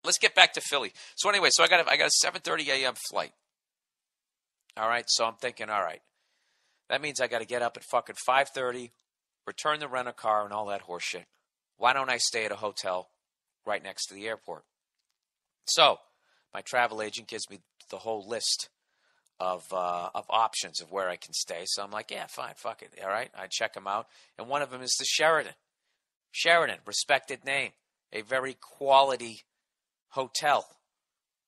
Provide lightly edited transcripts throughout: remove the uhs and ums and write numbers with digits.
let's get back to Philly. So anyway, I got a 7:30 a.m. flight. All right, so I'm thinking, all right, that means I got to get up at fucking 5:30, return the rental car and all that horse shit. Why don't I stay at a hotel right next to the airport? So my travel agent gives me the whole list of options of where I can stay. So I'm like, yeah, fine, fuck it. All right, I check them out, and one of them is the Sheraton. Sheraton, respected name, a very quality hotel.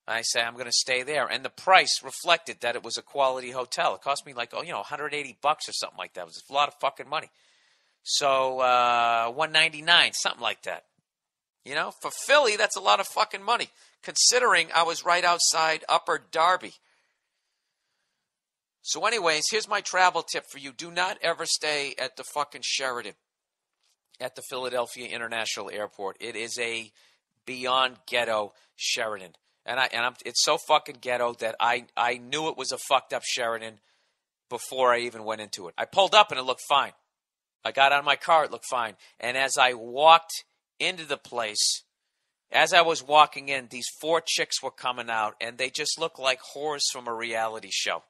I say I'm going to stay there, and the price reflected that it was a quality hotel. It cost me like $180 or something like that. It was a lot of fucking money. So $199, something like that. For Philly, that's a lot of fucking money, considering I was right outside Upper Darby. So anyways, here's my travel tip for you. Do not ever stay at the fucking Sheraton at the Philadelphia International Airport. It is a beyond ghetto Sheraton. It's so fucking ghetto that I knew it was a fucked up Sheraton before I even went into it. I pulled up and it looked fine. I got out of my car, it looked fine. And as I walked into the place, as I was walking in, these 4 chicks were coming out, and they just looked like whores from a reality show.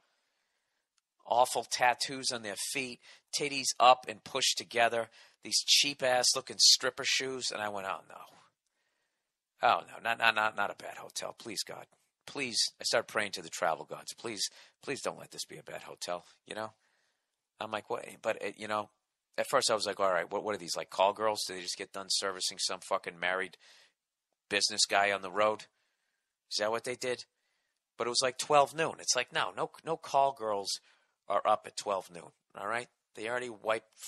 Awful tattoos on their feet, titties up and pushed together, these cheap-ass looking stripper shoes, and I went, oh, no. Oh, no, not a bad hotel. Please, God. Please, I started praying to the travel gods. Please don't let this be a bad hotel, I'm like, what? But, at first I was like, all right, what are these, like call girls? Do they just get done servicing some fucking married business guy on the road? Is that what they did? But it was like 12 noon. It's like, no call girls are up at 12 noon, all right? They already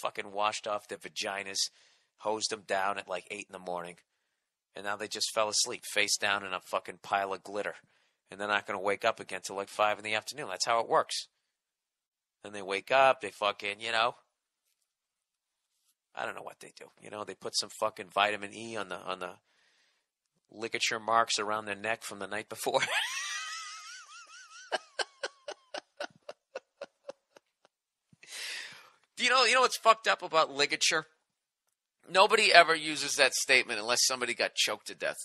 fucking washed off their vaginas, hosed them down at like 8 in the morning. And now they just fell asleep, face down in a fucking pile of glitter. And they're not going to wake up again till like 5 in the afternoon. That's how it works. And they wake up, they fucking, I don't know what they do. They put some fucking vitamin E on the ligature marks around their neck from the night before. You know what's fucked up about ligature? Nobody ever uses that statement unless somebody got choked to death.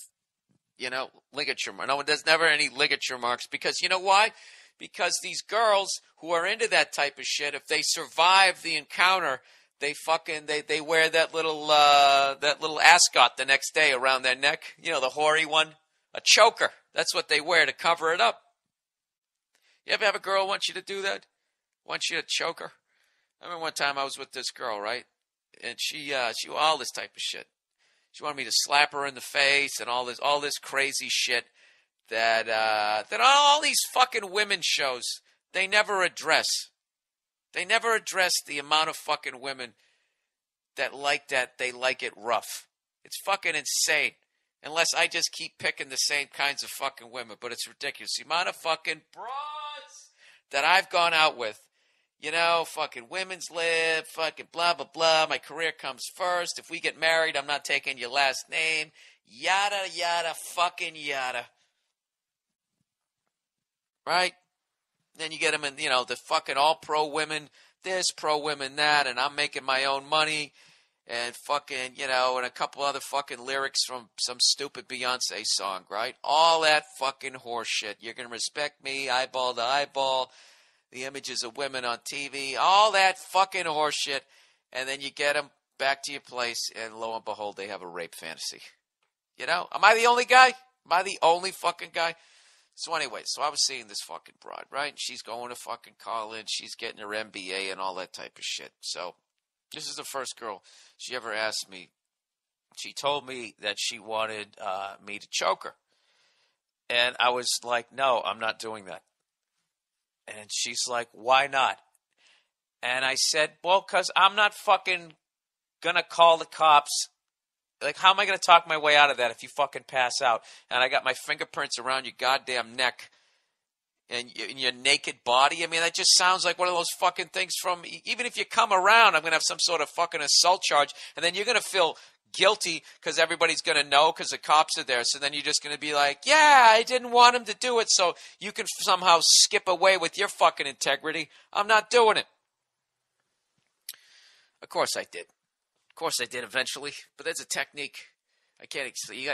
Ligature mark. No, there's never any ligature marks because you know why? Because these girls who are into that type of shit, if they survive the encounter, they wear that little ascot the next day around their neck. The hoary one, a choker. That's what they wear to cover it up. You ever have a girl want you to do that? Want you to choke her? I remember one time I was with this girl, right? And she all this type of shit. She wanted me to slap her in the face and all this crazy shit that all these fucking women shows they never address. They never address the amount of fucking women that like that. They like it rough. It's fucking insane. Unless I just keep picking the same kinds of fucking women, but it's ridiculous. The amount of fucking broads that I've gone out with. Fucking women's lib, fucking blah, blah, blah. My career comes first. If we get married, I'm not taking your last name. Yada, yada, fucking yada. Right? Then you get them in, the fucking all pro women this, pro women that, and I'm making my own money. And fucking, and a couple other fucking lyrics from some stupid Beyonce song, right? All that fucking horse shit. You're going to respect me, eyeball to eyeball. The images of women on TV, all that fucking horseshit, and then you get them back to your place, and lo and behold, they have a rape fantasy. Am I the only guy? Am I the only fucking guy? So anyway, I was seeing this fucking broad, right? She's going to fucking college, she's getting her MBA and all that type of shit. So this is the first girl she ever asked me. She told me that she wanted me to choke her. And I was like, no, I'm not doing that. And she's like, why not? And I said, well, because I'm not fucking going to call the cops. Like, how am I going to talk my way out of that if you fucking pass out? And I got my fingerprints around your goddamn neck and your naked body. I mean, that just sounds like one of those fucking things from, even if you come around, I'm going to have some sort of fucking assault charge. And then you're going to feel guilty because everybody's going to know because the cops are there. So then you're just going to be like, yeah, I didn't want him to do it. So you can somehow skip away with your fucking integrity. I'm not doing it. Of course I did. Of course I did eventually. But there's a technique. I can't. You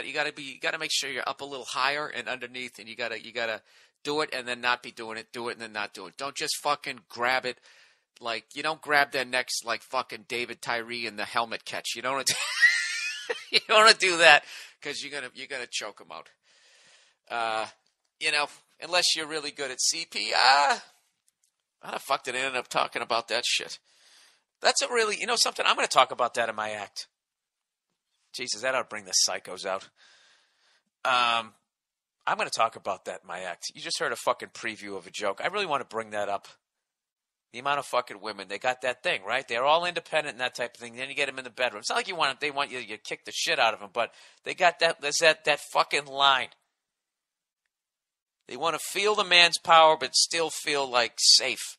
gotta make sure you're up a little higher and underneath, and you gotta do it and then not be doing it. Do it and then not do it. Don't just fucking grab it like you don't grab their necks like fucking David Tyree in the helmet catch. You don't want to. You don't want to do that because you're gonna choke them out. Unless you're really good at CPR. How the fuck did I end up talking about that shit? That's a really, something, I'm going to talk about that in my act. Jesus, that ought to bring the psychos out. I'm going to talk about that in my act. You just heard a fucking preview of a joke. I really want to bring that up. The amount of fucking women, they got that thing, right? They're all independent and that type of thing. Then you get them in the bedroom. It's not like they want you to kick the shit out of them, but they got there's that fucking line. They want to feel the man's power, but still feel like safe.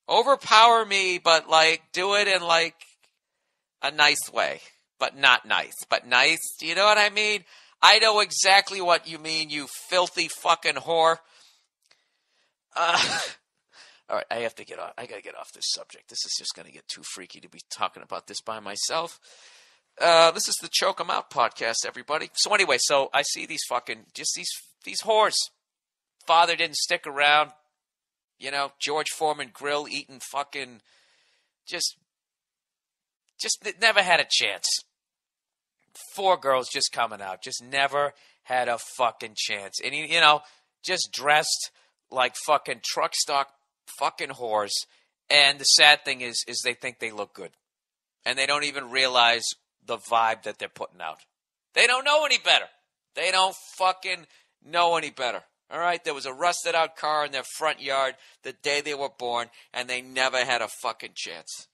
Overpower me, but like do it in like a nice way, but not nice, but nice. Do you know what I mean? I know exactly what you mean, you filthy fucking whore. All right, I have to get off. I gotta get off this subject. This is just gonna get too freaky to be talking about this by myself. This is the Choke 'em Out podcast, everybody. So anyway, I see these fucking these whores. Father didn't stick around. George Foreman grill eating fucking just never had a chance. 4 girls just coming out, just never had a fucking chance. And just dressed like fucking truck stock fucking whores. And the sad thing is they think they look good. And they don't even realize the vibe that they're putting out. They don't know any better. They don't fucking know any better. All right? There was a rusted out car in their front yard the day they were born, and they never had a fucking chance.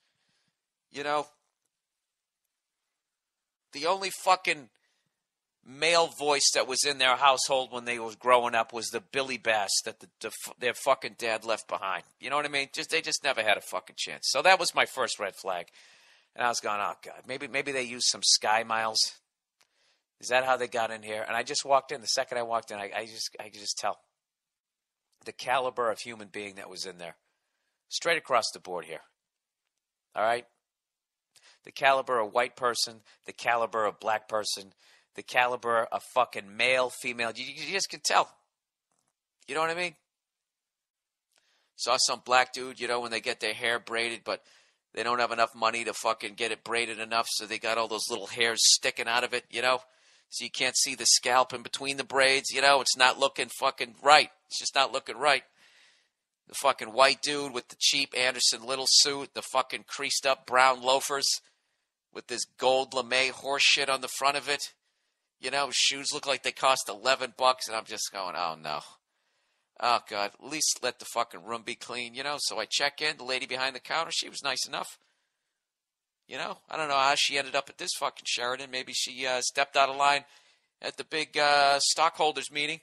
The only fucking male voice that was in their household when they was growing up was the Billy Bass that their fucking dad left behind. You know what I mean? They just never had a fucking chance. So that was my first red flag. And I was going, oh, God, maybe they used some Sky Miles. Is that how they got in here? And I just walked in. The second I walked in, I could just tell the caliber of human being that was in there. Straight across the board here. All right? The caliber of white person, the caliber of black person, the caliber of fucking male, female. You just can tell. You know what I mean? Saw some black dude, when they get their hair braided, but they don't have enough money to fucking get it braided enough, so they got all those little hairs sticking out of it, So you can't see the scalp in between the braids, It's not looking fucking right. It's just not looking right. The fucking white dude with the cheap Anderson Little suit, the fucking creased up brown loafers with this gold lame horse shit on the front of it. Shoes look like they cost $11, and I'm just going, oh no. Oh God, at least let the fucking room be clean, So I check in, the lady behind the counter, she was nice enough. I don't know how she ended up at this fucking Sheraton. Maybe she stepped out of line at the big stockholders meeting.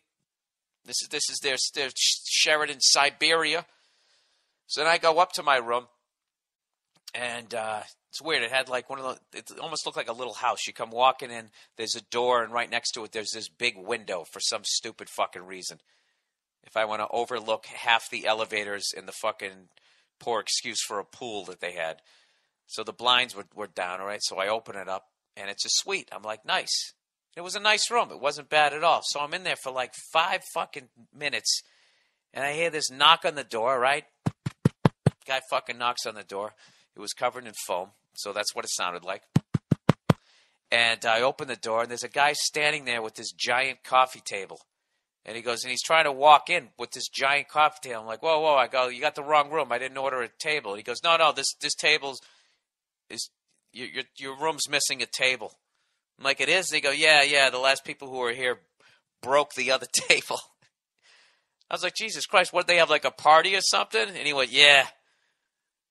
This is their Sheraton Siberia. So then I go up to my room, and it's weird. It had like one of those. It almost looked like a little house. You come walking in, there's a door, and right next to it, there's this big window for some stupid fucking reason. If I want to overlook half the elevators in the fucking poor excuse for a pool that they had. So the blinds were down, all right? So I open it up, and it's a suite. I'm like, nice. It was a nice room. It wasn't bad at all. So I'm in there for like 5 fucking minutes, and I hear this knock on the door, right? Guy fucking knocks on the door. It was covered in foam, so that's what it sounded like. And I open the door, and there's a guy standing there with this giant coffee table. And he goes, and he's trying to walk in with this giant coffee table. I'm like, whoa. I go, you got the wrong room. I didn't order a table. He goes, no, this table's your room's missing a table. I'm like, it is? They go, yeah, the last people who were here broke the other table. I was like, Jesus Christ, what, they have like a party or something? And he went, yeah.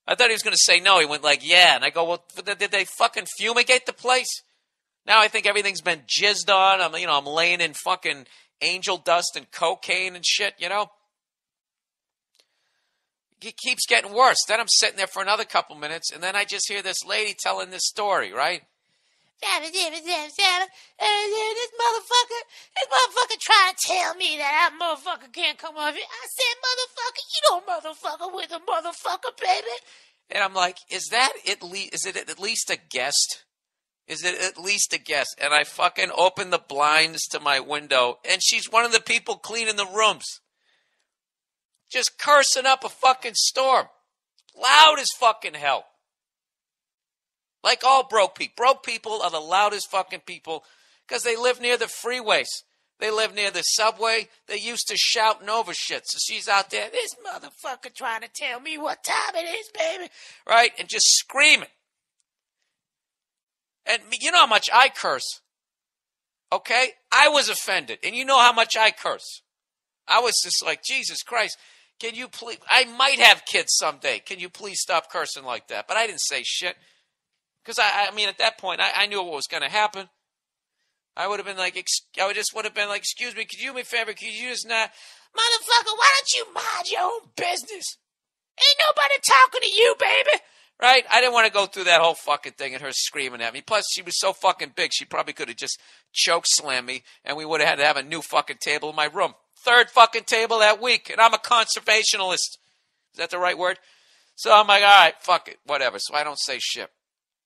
I thought he was going to say no. He went like, yeah. And I go, well, did they fucking fumigate the place? Now I think everything's been jizzed on. I'm laying in fucking angel dust and cocaine and shit, It keeps getting worse. Then I'm sitting there for another couple minutes, and then I just hear this lady telling this story, right? This motherfucker trying to tell me that motherfucker can't come over here. I said, motherfucker, you don't motherfucker with a motherfucker, baby. And I'm like, is it at least a guest? Is it at least a guess? And I fucking open the blinds to my window, and she's one of the people cleaning the rooms. Just cursing up a fucking storm. Loud as fucking hell. Like all broke people. Broke people are the loudest fucking people because they live near the freeways. They live near the subway. They used to shouting over shit. So she's out there, this motherfucker trying to tell me what time it is, baby. Right? And just screaming. And you know how much I curse. Okay? I was offended. And you know how much I curse. I was just like, Jesus Christ. Can you please, I might have kids someday. Can you please stop cursing like that? But I didn't say shit. Because I mean, at that point, I knew what was going to happen. I would have been like, excuse me, could you do me a favor? Could you just not, motherfucker, why don't you mind your own business? Ain't nobody talking to you, baby. Right? I didn't want to go through that whole fucking thing and her screaming at me. Plus, she was so fucking big, she probably could have just choke slammed me, and we would have had to have a new fucking table in my room. Third fucking table that week, and I'm a conservationalist. Is that the right word? So I'm like, all right, fuck it, whatever. So I don't say shit.